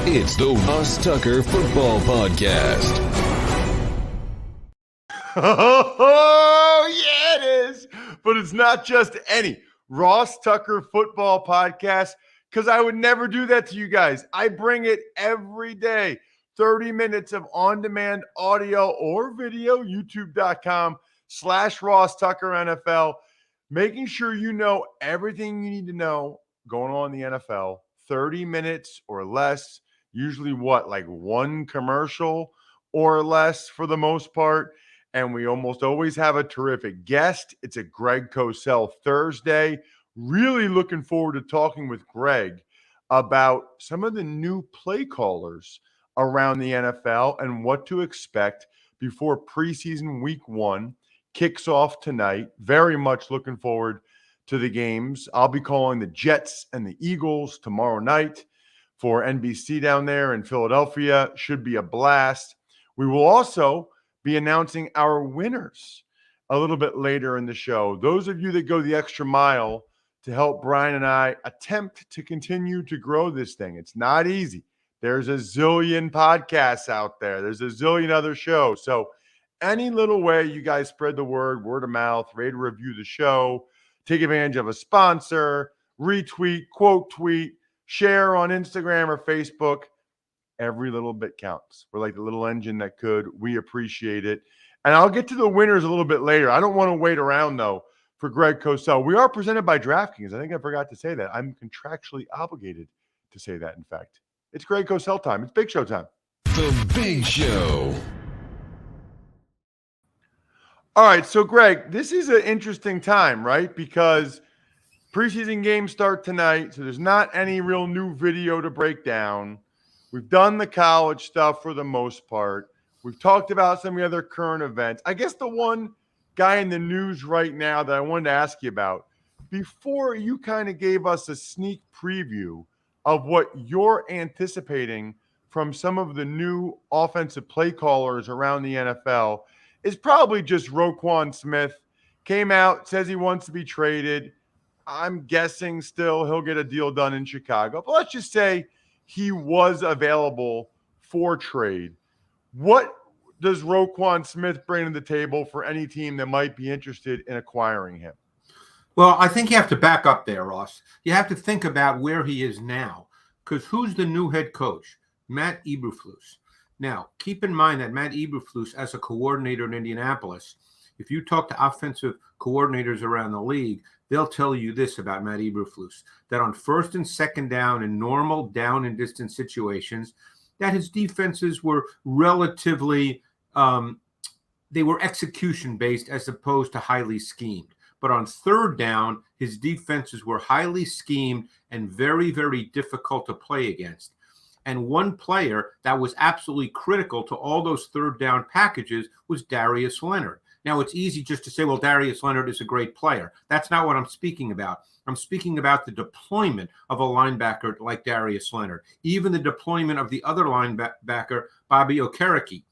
It's the Ross Tucker Football Podcast. Oh, yeah, it is. But it's not just any Ross Tucker Football Podcast, because I would never do that to you guys. I bring it every day. 30 minutes of on-demand audio or video, youtube.com/Ross Tucker NFL, making sure you know everything you need to know going on in the NFL. 30 minutes or less, usually like one commercial or less for the most part. And we almost always have a terrific guest. It's a Greg Cosell Thursday. Really looking forward to talking with Greg about some of the new play callers around the NFL and what to expect before preseason week 1 kicks off tonight. Very much looking forward to the games. I'll be calling the Jets and the Eagles tomorrow night for NBC down there in Philadelphia. Should be a blast. We will also be announcing our winners a little bit later in the show. Those of you that go the extra mile to help Brian and I attempt to continue to grow this thing. It's not easy. There's a zillion podcasts out there. There's a zillion other shows. So any little way you guys spread the word of mouth, rate or review the show, take advantage of a sponsor, retweet, quote tweet, share on Instagram or Facebook. Every little bit counts. We're like the little engine that could. We appreciate it. And I'll get to the winners a little bit later. I don't want to wait around, though, for Greg Cosell. We are presented by DraftKings. I think I forgot to say that. I'm contractually obligated to say that, in fact. It's Greg Cosell time. It's Big Show time. The Big Show. All right, so Greg, this is an interesting time, right? Because preseason games start tonight, so there's not any real new video to break down. We've done the college stuff for the most part. We've talked about some of the other current events. I guess the one guy in the news right now that I wanted to ask you about, before you kind of gave us a sneak preview of what you're anticipating from some of the new offensive play callers around the NFL, is probably just Roquan Smith. Came out, says he wants to be traded. I'm guessing still he'll get a deal done in Chicago. But let's just say he was available for trade. What does Roquan Smith bring to the table for any team that might be interested in acquiring him? Well, I think you have to back up there, Ross. You have to think about where he is now, because who's the new head coach? Matt Eberflus. Now, keep in mind that Matt Eberflus, as a coordinator in Indianapolis, if you talk to offensive coordinators around the league, they'll tell you this about Matt Eberflus, that on first and second down in normal down and distance situations, that his defenses were relatively, they were execution-based as opposed to highly schemed. But on third down, his defenses were highly schemed and very, very difficult to play against. And one player that was absolutely critical to all those third down packages was Darius Leonard. Now, it's easy just to say, well, Darius Leonard is a great player. That's not what I'm speaking about. I'm speaking about the deployment of a linebacker like Darius Leonard, even the deployment of the other linebacker, Bobby Okereke.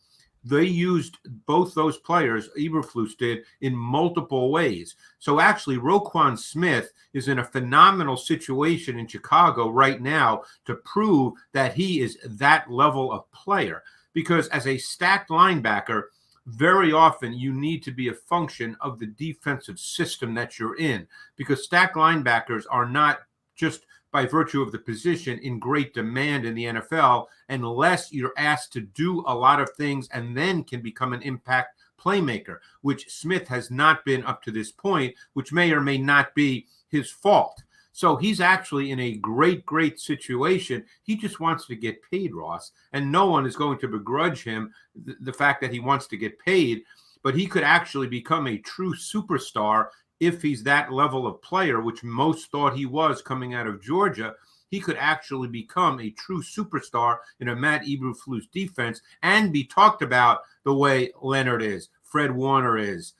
They used both those players, Eberflus did, in multiple ways. So actually, Roquan Smith is in a phenomenal situation in Chicago right now to prove that he is that level of player. Because as a stacked linebacker, very often you need to be a function of the defensive system that you're in, because stacked linebackers are not just by virtue of the position in great demand in the NFL unless you're asked to do a lot of things and then can become an impact playmaker, which Smith has not been up to this point, which may or may not be his fault. So he's actually in a great, great situation. He just wants to get paid, Ross, and no one is going to begrudge him the fact that he wants to get paid, but he could actually become a true superstar if he's that level of player, which most thought he was coming out of Georgia. He could actually become a true superstar in a Matt Eberflus defense and be talked about the way Leonard is, Fred Warner is,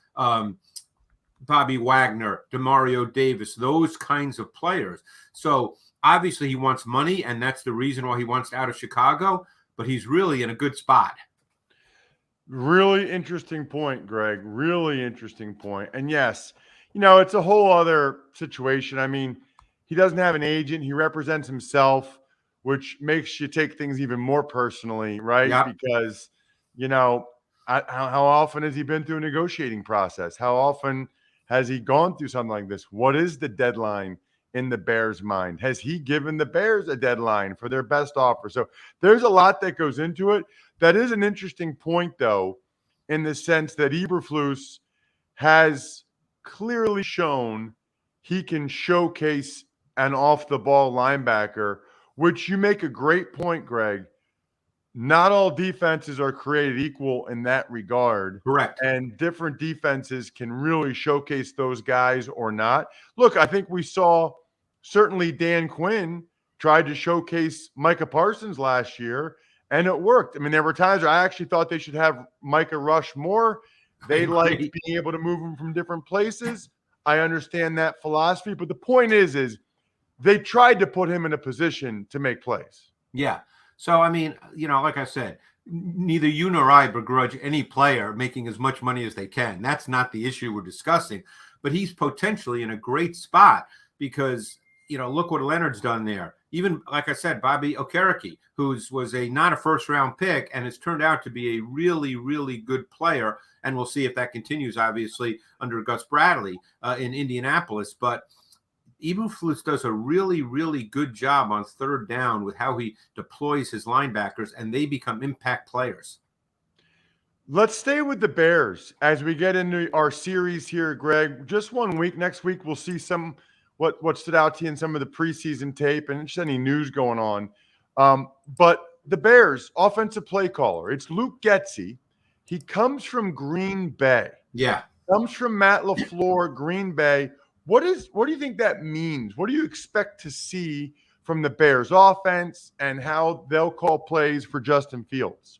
Bobby Wagner, Demario Davis, those kinds of players. So obviously he wants money, and that's the reason why he wants out of Chicago, but he's really in a good spot. Really interesting point, Greg. Really interesting point. And yes, it's a whole other situation. I mean, he doesn't have an agent. He represents himself. which makes you take things even more personally, right? Yep. Because, how often has he been through a negotiating process? How often has he gone through something like this? What is the deadline in the Bears' mind? Has he given the Bears a deadline for their best offer? So there's a lot that goes into it. That is an interesting point, though, in the sense that Eberflus has clearly shown he can showcase an off-the-ball linebacker, which you make a great point, Greg. Not all defenses are created equal in that regard. Correct. And different defenses can really showcase those guys or not. Look, I think we saw certainly Dan Quinn tried to showcase Micah Parsons last year, and it worked. I mean, there were times where I actually thought they should have Micah rush more. They liked being able to move him from different places. I understand that philosophy, but the point is they tried to put him in a position to make plays. Yeah. So, I mean, like I said, neither you nor I begrudge any player making as much money as they can. That's not the issue we're discussing. But he's potentially in a great spot because, look what Leonard's done there. Even, like I said, Bobby Okereke, who was not a first-round pick and has turned out to be a really, really good player. And we'll see if that continues, obviously, under Gus Bradley in Indianapolis. But Eberflus does a really, really good job on third down with how he deploys his linebackers, and they become impact players. Let's stay with the Bears as we get into our series here, Greg. Just 1 week. Next week, we'll see what stood out to you in some of the preseason tape and just any news going on. But the Bears, offensive play caller, it's Luke Getsy. He comes from Green Bay. Yeah. Comes from Matt LaFleur, Green Bay. What do you think that means? What do you expect to see from the Bears offense and how they'll call plays for Justin Fields?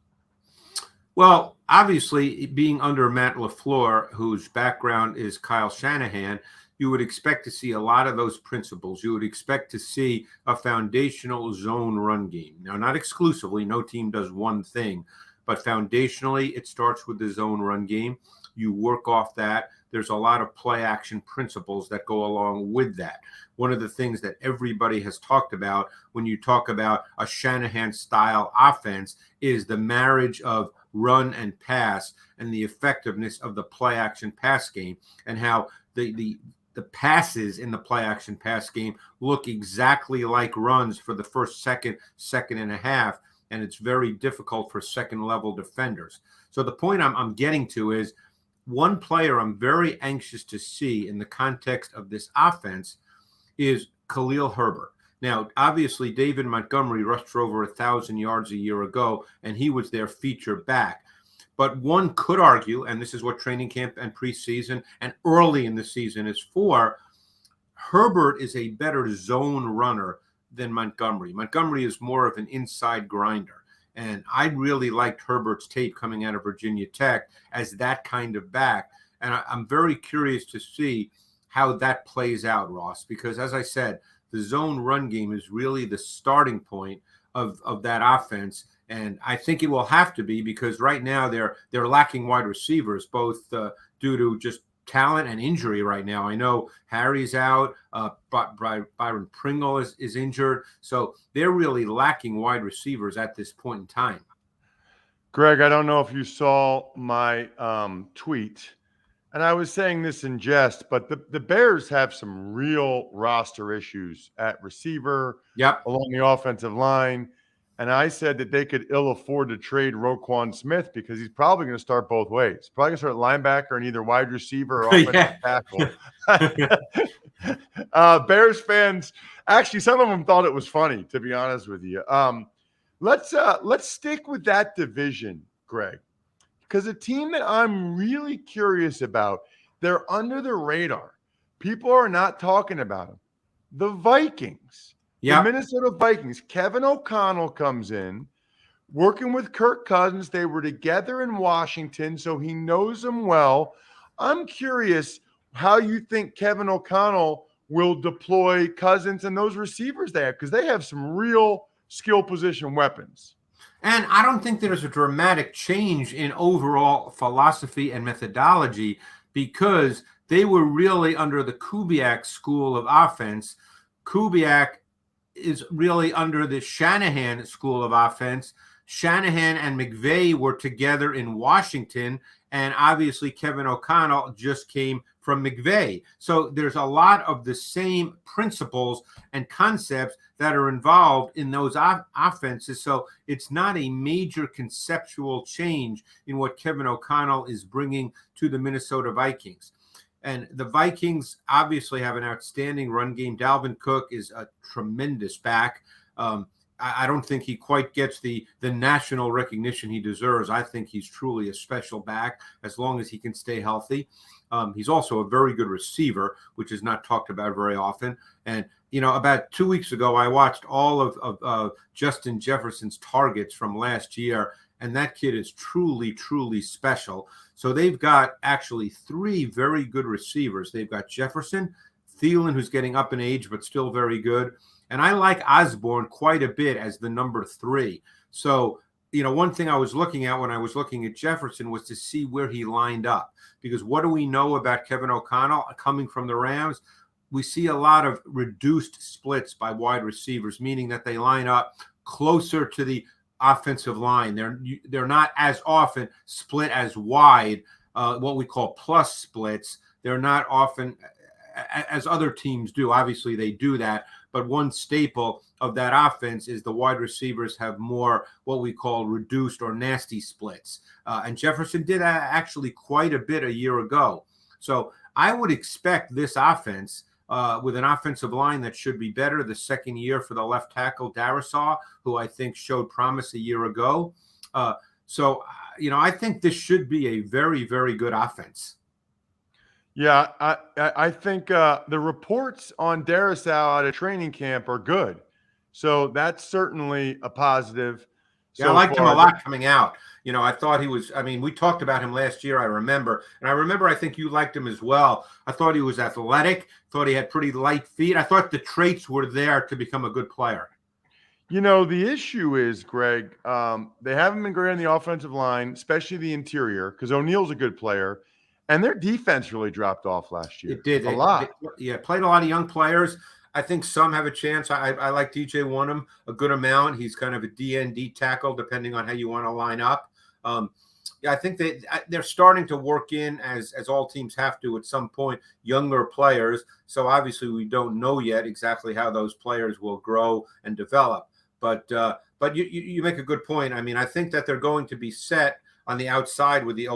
Well, obviously, being under Matt LaFleur, whose background is Kyle Shanahan, you would expect to see a lot of those principles. You would expect to see a foundational zone run game. Now, not exclusively, no team does one thing, but foundationally, it starts with the zone run game. You work off that. There's a lot of play action principles that go along with that. One of the things that everybody has talked about when you talk about a Shanahan style offense is the marriage of run and pass and the effectiveness of the play action pass game and how the passes in the play action pass game look exactly like runs for the first second and a half. And it's very difficult for second level defenders. So the point I'm getting to is, one player I'm very anxious to see in the context of this offense is Khalil Herbert. Now, obviously, David Montgomery rushed for over 1,000 yards a year ago, and he was their feature back. But one could argue, and this is what training camp and preseason and early in the season is for, Herbert is a better zone runner than Montgomery. Montgomery is more of an inside grinder. And I really liked Herbert's tape coming out of Virginia Tech as that kind of back. And I'm very curious to see how that plays out, Ross, because as I said, the zone run game is really the starting point of that offense. And I think it will have to be because right now they're lacking wide receivers, both due to just talent and injury right now. I know Harry's out, but Byron Pringle is injured. So they're really lacking wide receivers at this point in time. Greg, I don't know if you saw my tweet, and I was saying this in jest, but the Bears have some real roster issues at receiver, along the offensive line. And I said that they could ill afford to trade Roquan Smith because he's probably going to start both ways. Probably going to start linebacker and either wide receiver or offensive tackle. Bears fans, actually, some of them thought it was funny, to be honest with you. Let's stick with that division, Greg, because a team that I'm really curious about, they're under the radar. People are not talking about them. The Vikings. The Minnesota Vikings. Kevin O'Connell comes in, working with Kirk Cousins. They were together in Washington, so he knows them well. I'm curious how you think Kevin O'Connell will deploy Cousins and those receivers there, because they have some real skill position weapons. And I don't think there's a dramatic change in overall philosophy and methodology because they were really under the Kubiak school of offense. Kubiak is really under the Shanahan school of offense. Shanahan and McVay were together in Washington, and obviously Kevin O'Connell just came from McVay. So there's a lot of the same principles and concepts that are involved in those offenses. So it's not a major conceptual change in what Kevin O'Connell is bringing to the Minnesota Vikings. And the Vikings obviously have an outstanding run game. Dalvin Cook is a tremendous back. I don't think he quite gets the national recognition he deserves. I think he's truly a special back as long as he can stay healthy. He's also a very good receiver, which is not talked about very often. And, about 2 weeks ago, I watched all of Justin Jefferson's targets from last year, and that kid is truly, truly special. So they've got actually 3 very good receivers. They've got Jefferson, Thielen, who's getting up in age but still very good. And I like Osborne quite a bit as the number 3. So, one thing I was looking at when I was looking at Jefferson was to see where he lined up. Because what do we know about Kevin O'Connell coming from the Rams? We see a lot of reduced splits by wide receivers, meaning that they line up closer to the offensive line. They're not as often split as wide, what we call plus splits. They're not often as other teams do. Obviously, they do that. But one staple of that offense is the wide receivers have more what we call reduced or nasty splits. And Jefferson did actually quite a bit a year ago. So I would expect this offense with an offensive line that should be better the second year for the left tackle, Darisaw, who I think showed promise a year ago. So I think this should be a very, very good offense. Yeah, I think the reports on Darisaw at a training camp are good. So that's certainly a positive. Yeah, I liked him a lot coming out. I thought he was, we talked about him last year, I remember. And I think you liked him as well. I thought he was athletic, thought he had pretty light feet. I thought the traits were there to become a good player. The issue is, Greg, they haven't been great on the offensive line, especially the interior, because O'Neill's a good player. And their defense really dropped off last year. It did. A lot. Played a lot of young players. I think some have a chance. I like DJ Wonnum a good amount. He's kind of a DND tackle, depending on how you want to line up. I think they're starting to work in, as all teams have to at some point, younger players. So obviously we don't know yet exactly how those players will grow and develop. But you make a good point. I think that they're going to be set on the outside with the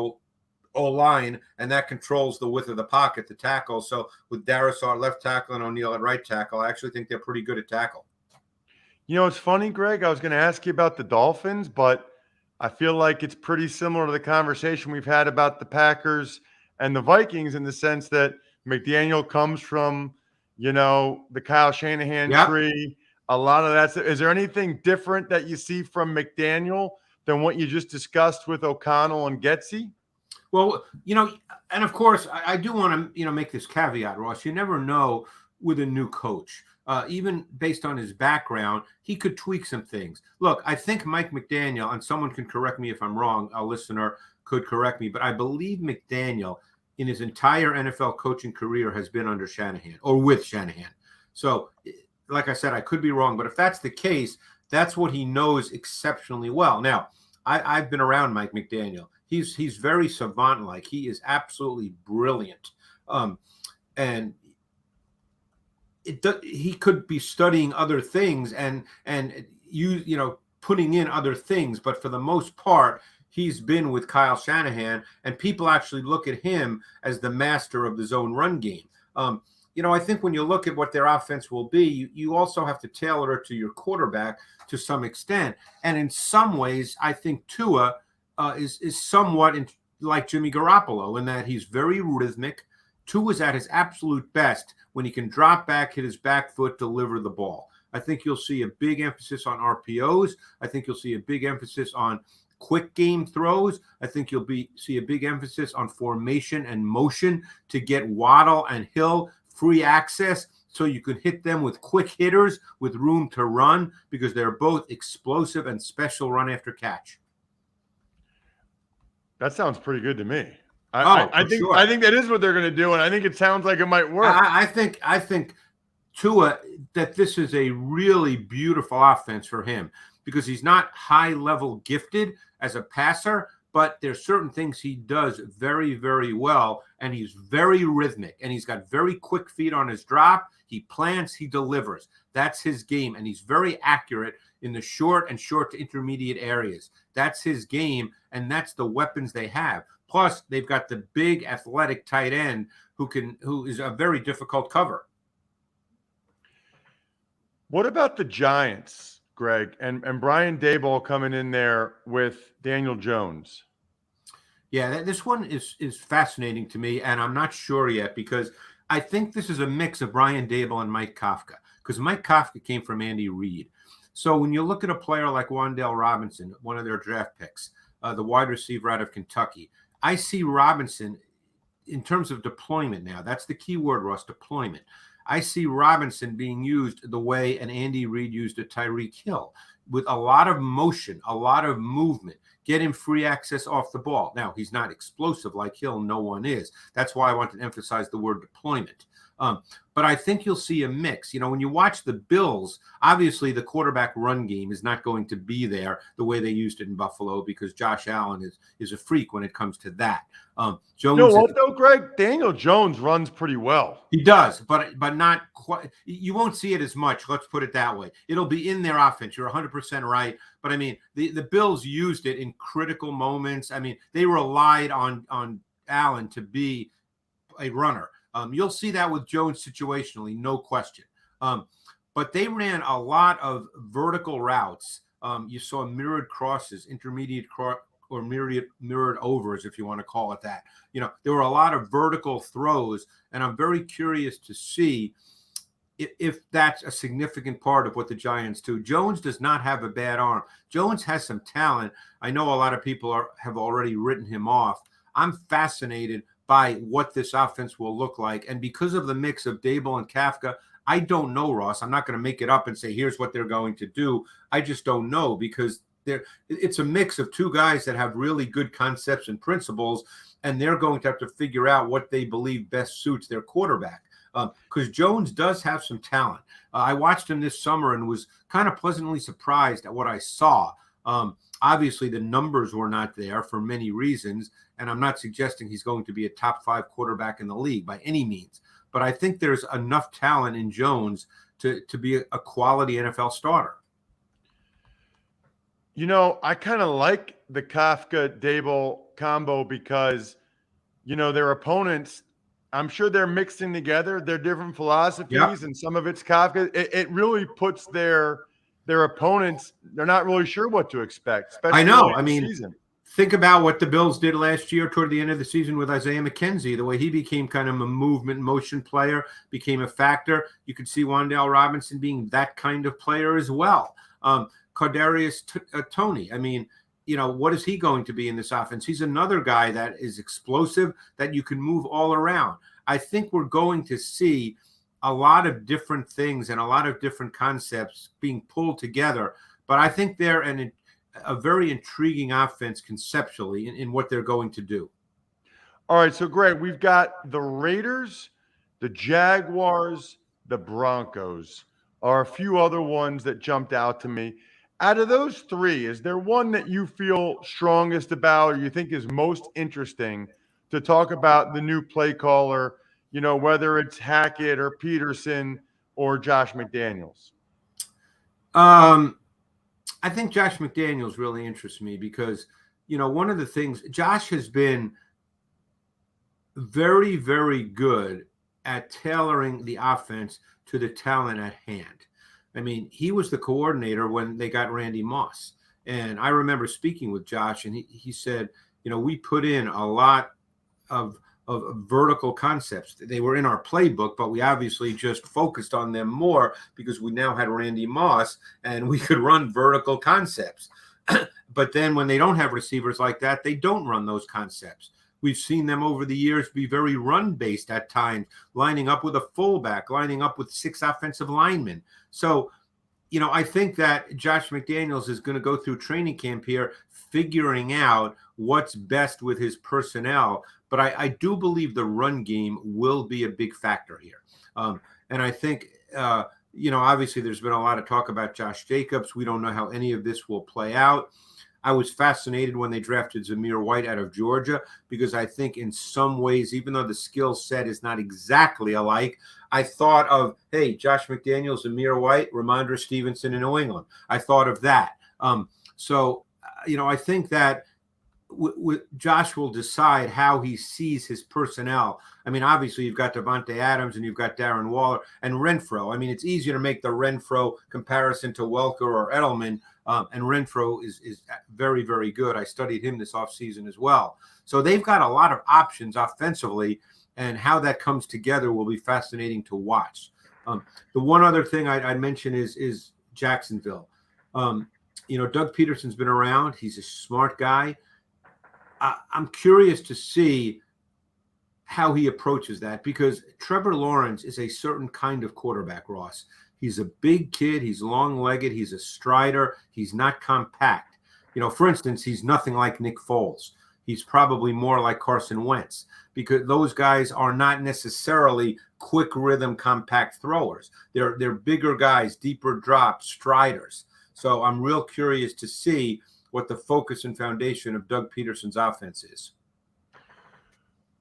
O-line, and that controls the width of the pocket, the tackle. So with Darisaw at left tackle and O'Neill at right tackle, I actually think they're pretty good at tackle. It's funny, Greg. I was going to ask you about the Dolphins, but I feel like it's pretty similar to the conversation we've had about the Packers and the Vikings in the sense that McDaniel comes from, the Kyle Shanahan tree. A lot of that. Is there anything different that you see from McDaniel than what you just discussed with O'Connell and Getsy? Well, and of course, I do want to, make this caveat, Ross. You never know with a new coach. Even based on his background, he could tweak some things. Look, I think Mike McDaniel, and someone can correct me if I'm wrong, a listener could correct me, but I believe McDaniel in his entire NFL coaching career has been under Shanahan or with Shanahan. So, like I said, I could be wrong, but if that's the case, that's what he knows exceptionally well. Now, I've been around Mike McDaniel. He's very savant-like. He is absolutely brilliant, and he could be studying other things and putting in other things. But for the most part, he's been with Kyle Shanahan, and people actually look at him as the master of the zone run game. I think when you look at what their offense will be, you also have to tailor it to your quarterback to some extent. And in some ways, I think Tua is somewhat like Jimmy Garoppolo in that he's very rhythmic. Tua's at his absolute best when he can drop back, hit his back foot, deliver the ball. I think you'll see a big emphasis on RPOs. I think you'll see a big emphasis on quick game throws. I think you'll see a big emphasis on formation and motion to get Waddle and Hill free access so you can hit them with quick hitters with room to run because they're both explosive and special run after catch. That sounds pretty good to me. I think that is what they're going to do, and I think it sounds like it might work. I think Tua, that this is a really beautiful offense for him because he's not high level gifted as a passer, but there's certain things he does very, very well, and he's very rhythmic, and he's got very quick feet on his drop. He plants, he delivers. That's his game, and he's very accurate in the short to intermediate areas. That's his game, and that's the weapons they have. Plus, they've got the big athletic tight end who is a very difficult cover. What about the Giants, Greg, and Brian Daboll coming in there with Daniel Jones? Yeah, this one is fascinating to me, and I'm not sure yet because I think this is a mix of Brian Daboll and Mike Kafka, because Mike Kafka came from Andy Reid. So when you look at a player like Wan'Dale Robinson, one of their draft picks, the wide receiver out of Kentucky, I see Robinson in terms of deployment now. That's the key word, Ross, deployment. I see Robinson being used the way an Andy Reid used a Tyreek Hill, with a lot of motion, a lot of movement, get him free access off the ball. Now, he's not explosive like Hill. No one is. That's why I want to emphasize the word deployment. But I think you'll see a mix. You know, when you watch the Bills, obviously the quarterback run game is not going to be there the way they used it in Buffalo because Josh Allen is a freak when it comes to that. Jones, you know what, though, Greg? Daniel Jones runs pretty well. He does, but not quite. You won't see it as much. Let's put it that way. It'll be in their offense. You're 100% right. But I mean, the Bills used it in critical moments. I mean, they relied on Allen to be a runner. You'll see that with Jones situationally, no question. But they ran a lot of vertical routes. You saw mirrored crosses, intermediate or mirrored overs, if you want to call it that. You know, there were a lot of vertical throws, and I'm very curious to see if that's a significant part of what the Giants do. Jones does not have a bad arm. Jones has some talent. I know a lot of people have already written him off. I'm fascinated by what this offense will look like. And because of the mix of Daboll and Kafka, I don't know, Ross. I'm not going to make it up and say, here's what they're going to do. I just don't know because it's a mix of two guys that have really good concepts and principles, and they're going to have to figure out what they believe best suits their quarterback. Because Jones does have some talent. I watched him this summer and was kind of pleasantly surprised at what I saw. Obviously, the numbers were not there for many reasons, and I'm not suggesting he's going to be a top 5 quarterback in the league by any means. But I think there's enough talent in Jones to be a quality NFL starter. You know, I kind of like the Kafka-Daboll combo because, you know, their opponents, I'm sure they're mixing together their different philosophies, and some of it's Kafka. It really puts their opponents, they're not really sure what to expect. I know. I mean, think about what the Bills did last year toward the end of the season with Isaiah McKenzie, the way he became kind of a movement motion player, became a factor. You could see Wan'Dale Robinson being that kind of player as well. Kadarius Toney, I mean, you know, what is he going to be in this offense? He's another guy that is explosive, that you can move all around. I think we're going to see a lot of different things and a lot of different concepts being pulled together. But I think they're a very intriguing offense conceptually in what they're going to do. All right, so Greg, we've got the Raiders, the Jaguars, the Broncos are a few other ones that jumped out to me. Out of those three, is there one that you feel strongest about or you think is most interesting to talk about the new play caller, you know, whether it's Hackett or Peterson or Josh McDaniels? I think Josh McDaniels really interests me because, you know, one of the things, Josh has been very, very good at tailoring the offense to the talent at hand. I mean, he was the coordinator when they got Randy Moss. And I remember speaking with Josh, and he said, you know, we put in a lot of vertical concepts. They were in our playbook, but we obviously just focused on them more because we now had Randy Moss and we could run vertical concepts. But then when they don't have receivers like that, they don't run those concepts. We've seen them over the years be very run-based at times, lining up with a fullback, lining up with 6 offensive linemen. So, you know, I think that Josh McDaniels is going to go through training camp here, figuring out what's best with his personnel. But I do believe the run game will be a big factor here. And I think Obviously there's been a lot of talk about Josh Jacobs. We don't know how any of this will play out. I was fascinated when they drafted Zamir White out of Georgia because I think in some ways, even though the skill set is not exactly alike, I thought of, hey, Josh McDaniels, Zamir White, Ramondre Stevenson in New England. I thought of that. I think that Josh will decide how he sees his personnel. I mean, obviously, you've got Devontae Adams and you've got Darren Waller and Renfro. I mean, it's easier to make the Renfro comparison to Welker or Edelman, and Renfro is very, very good. I studied him this offseason as well. So they've got a lot of options offensively, and how that comes together will be fascinating to watch. The one other thing I'd mention is Jacksonville. Doug Peterson's been around. He's a smart guy. I'm curious to see how he approaches that because Trevor Lawrence is a certain kind of quarterback, Ross. He's a big kid. He's long-legged. He's a strider. He's not compact. For instance, he's nothing like Nick Foles. He's probably more like Carson Wentz because those guys are not necessarily quick rhythm, compact throwers. They're bigger guys, deeper drop, striders. So I'm real curious to see what the focus and foundation of Doug Peterson's offense is.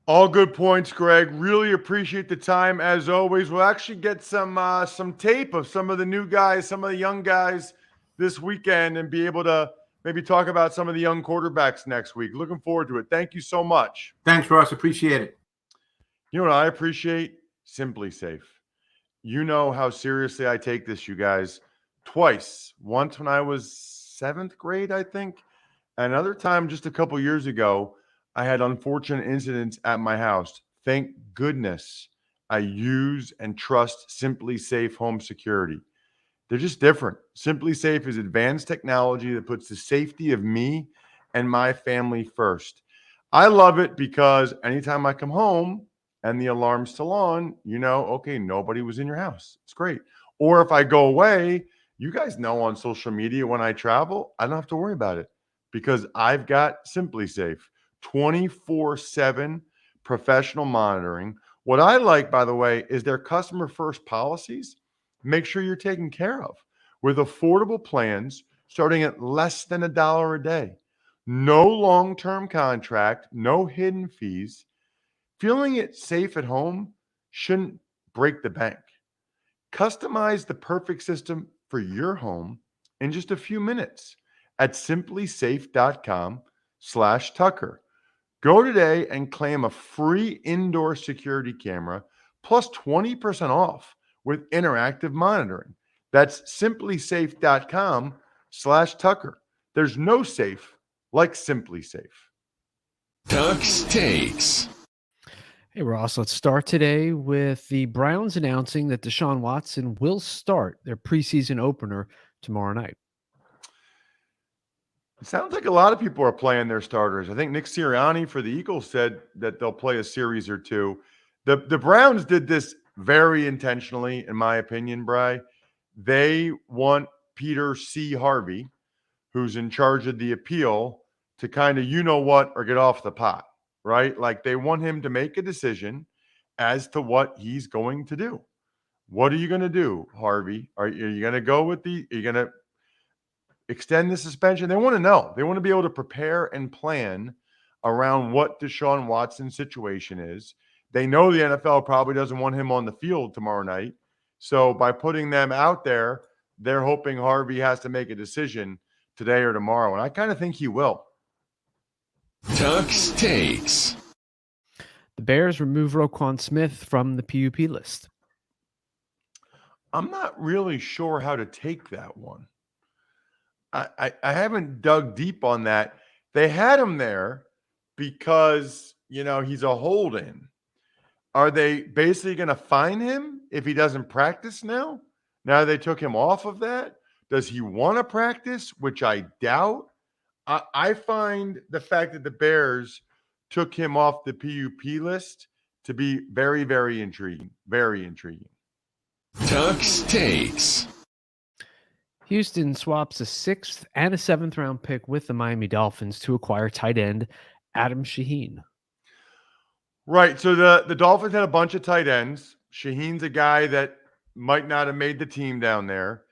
All good points, Greg. Really appreciate the time as always. We'll actually get some tape of some of the new guys, some of the young guys this weekend, and be able to maybe talk about some of the young quarterbacks next week. Looking forward to it. Thank you so much. Thanks, Ross. Appreciate it. You know what I appreciate? Simply Safe. You know how seriously I take this, you guys. Twice. Once when I was 7th grade, I think. Another time just a couple years ago, I had unfortunate incidents at my house. Thank goodness I use and trust Simply Safe Home Security. They're just different. Simply Safe is advanced technology that puts the safety of me and my family first. I love it because anytime I come home and the alarm's still on, okay, nobody was in your house. It's great. Or if I go away, you guys know on social media when I travel, I don't have to worry about it because I've got Simply Safe 24/7 professional monitoring. What I like, by the way, is their customer first policies. Make sure you're taken care of with affordable plans starting at less than $1 a day. No long-term contract, no hidden fees. Feeling it safe at home shouldn't break the bank. Customize the perfect system for your home in just a few minutes at simplysafe.com/Tucker. Go today and claim a free indoor security camera plus 20% off with interactive monitoring. That's simplysafe.com/Tucker. There's no safe like Simply Safe. Tuck's Takes. Hey, Ross, let's start today with the Browns announcing that Deshaun Watson will start their preseason opener tomorrow night. It sounds like a lot of people are playing their starters. I think Nick Sirianni for the Eagles said that they'll play a series or two. The Browns did this very intentionally, in my opinion, Bri. They want Peter C. Harvey, who's in charge of the appeal, to kind of, or get off the pot, right? Like they want him to make a decision as to what he's going to do. What are you going to do, Harvey? Are you going to go with are you going to extend the suspension? They want to know. They want to be able to prepare and plan around what Deshaun Watson's situation is. They know the NFL probably doesn't want him on the field tomorrow night. So by putting them out there, they're hoping Harvey has to make a decision today or tomorrow. And I kind of think he will. Tuck's Takes. The Bears remove Roquan Smith from the PUP list. I'm not really sure how to take that one. I haven't dug deep on that. They had him there because, he's a hold-in. Are they basically going to fine him if he doesn't practice now? Now they took him off of that. Does he want to practice, which I doubt? I find the fact that the Bears took him off the PUP list to be very, very intriguing. Very intriguing. Tuck's Takes. Houston swaps a 6th and a 7th round pick with the Miami Dolphins to acquire tight end Adam Shaheen. Right. So the Dolphins had a bunch of tight ends. Shaheen's a guy that might not have made the team down there.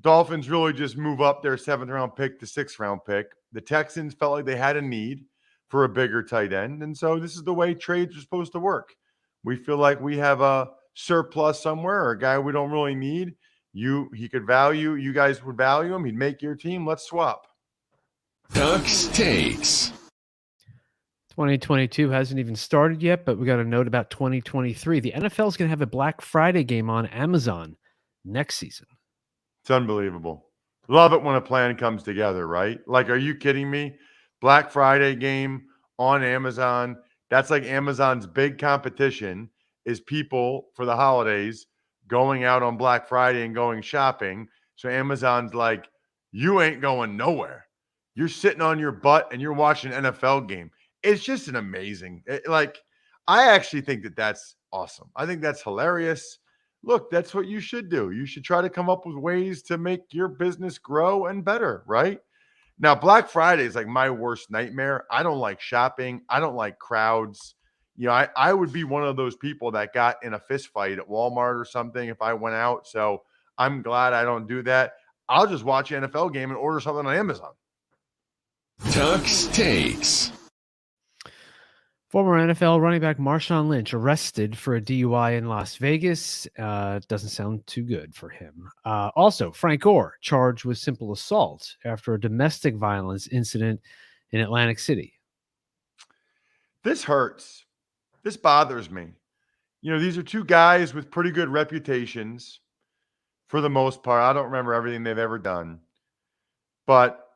Dolphins really just move up their 7th-round pick to 6th-round pick. The Texans felt like they had a need for a bigger tight end. And so this is the way trades are supposed to work. We feel like we have a surplus somewhere or a guy we don't really need. You guys would value him. He'd make your team. Let's swap. Ducks takes. 2022 hasn't even started yet, but we got a note about 2023. The NFL is going to have a Black Friday game on Amazon next season. It's unbelievable. Love it when a plan comes together, right? Like, are you kidding me? Black Friday game on Amazon. That's like Amazon's big competition is people for the holidays going out on Black Friday and going shopping. So Amazon's like, you ain't going nowhere. You're sitting on your butt and you're watching an NFL game. It's just an amazing, I actually think that that's awesome. I think that's hilarious. Look, that's what you should do. You should try to come up with ways to make your business grow and better, right? Now, Black Friday is like my worst nightmare. I don't like shopping. I don't like crowds. I would be one of those people that got in a fist fight at Walmart or something if I went out. So I'm glad I don't do that. I'll just watch an NFL game and order something on Amazon. Ducks takes. Former NFL running back Marshawn Lynch arrested for a DUI in Las Vegas. Doesn't sound too good for him. Also, Frank Gore charged with simple assault after a domestic violence incident in Atlantic City. This hurts. This bothers me. These are two guys with pretty good reputations for the most part. I don't remember everything they've ever done. But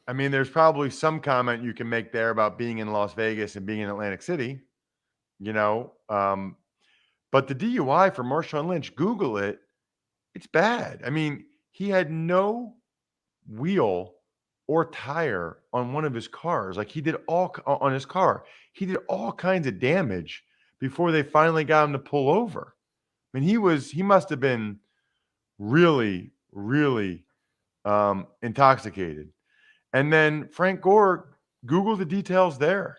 I mean, there's probably some comment you can make there about being in Las Vegas and being in Atlantic City, but the DUI for Marshawn Lynch, Google it. It's bad. I mean, he had no wheel or tire on one of his cars. Like he did all on his car. He did all kinds of damage before they finally got him to pull over. I mean, he must have been really, really intoxicated. And then Frank Gore, Google the details there.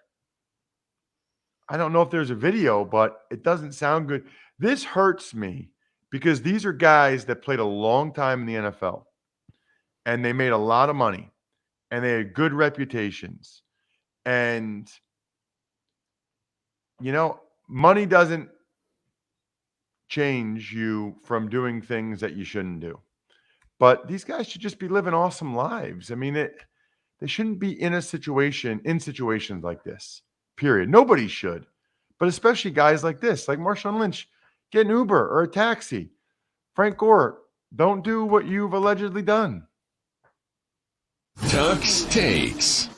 I don't know if there's a video, but it doesn't sound good. This hurts me because these are guys that played a long time in the NFL and they made a lot of money and they had good reputations. And, money doesn't change you from doing things that you shouldn't do. But these guys should just be living awesome lives. I mean, they shouldn't be in situations like this, period. Nobody should, but especially guys like this, like Marshawn Lynch, get an Uber or a taxi. Frank Gore, don't do what you've allegedly done. Ducks takes.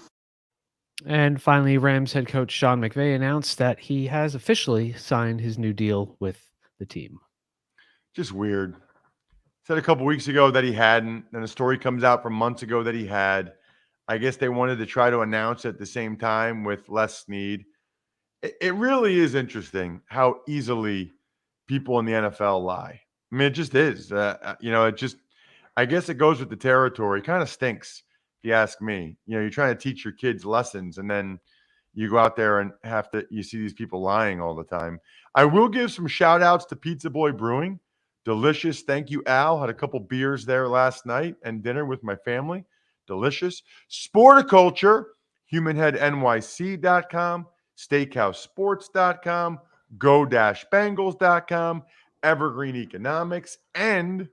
And finally, Rams head coach Sean McVay announced that he has officially signed his new deal with the team. Just weird. Said a couple weeks ago that he hadn't, and a story comes out from months ago that he had. I guess they wanted to try to announce at the same time with Les Snead. It really is interesting how easily people in the NFL lie. I mean, it just is. I guess it goes with the territory. Kind of stinks, if you ask me. You're trying to teach your kids lessons, and then you go out there and you see these people lying all the time. I will give some shout outs to Pizza Boy Brewing. Delicious. Thank you, Al. Had a couple beers there last night and dinner with my family. Delicious. Sporticulture, humanheadnyc.com, steakhousesports.com, go-bengals.com, Evergreen Economics, and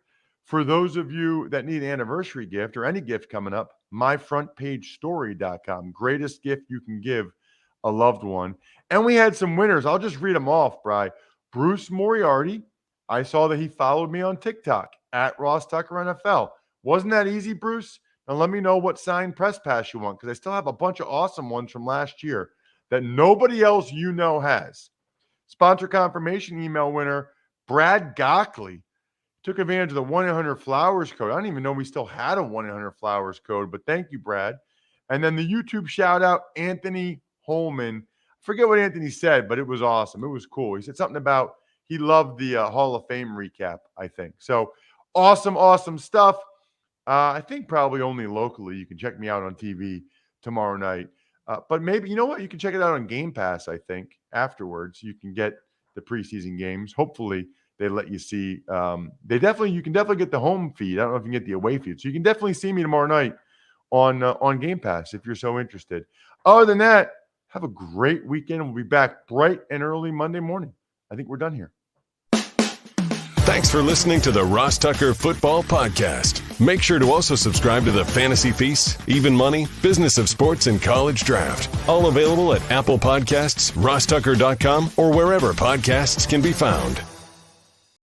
for those of you that need an anniversary gift or any gift coming up, myfrontpagestory.com. Greatest gift you can give a loved one. And we had some winners. I'll just read them off, Bri. Bruce Moriarty. I saw that he followed me on TikTok at Ross Tucker NFL. Wasn't that easy, Bruce? Now let me know what signed press pass you want, because I still have a bunch of awesome ones from last year that nobody else has. Sponsor confirmation email winner, Brad Gockley, took advantage of the 1-800-Flowers code. I don't even know we still had a 1-800-Flowers code, but thank you, Brad. And then the YouTube shout out, Anthony Holman. I forget what Anthony said, but it was awesome. It was cool. He said something about he loved the Hall of Fame recap, I think. So awesome stuff. I think probably only locally. You can check me out on TV tomorrow night. But maybe, you know what? You can check it out on Game Pass, I think, afterwards. You can get the preseason games. Hopefully they let you see. You can definitely get the home feed. I don't know if you can get the away feed. So you can definitely see me tomorrow night on Game Pass if you're so interested. Other than that, have a great weekend. We'll be back bright and early Monday morning. I think we're done here. Thanks for listening to the Ross Tucker Football Podcast. Make sure to also subscribe to the Fantasy Feast, Even Money, Business of Sports, and College Draft. All available at Apple Podcasts, rosstucker.com, or wherever podcasts can be found.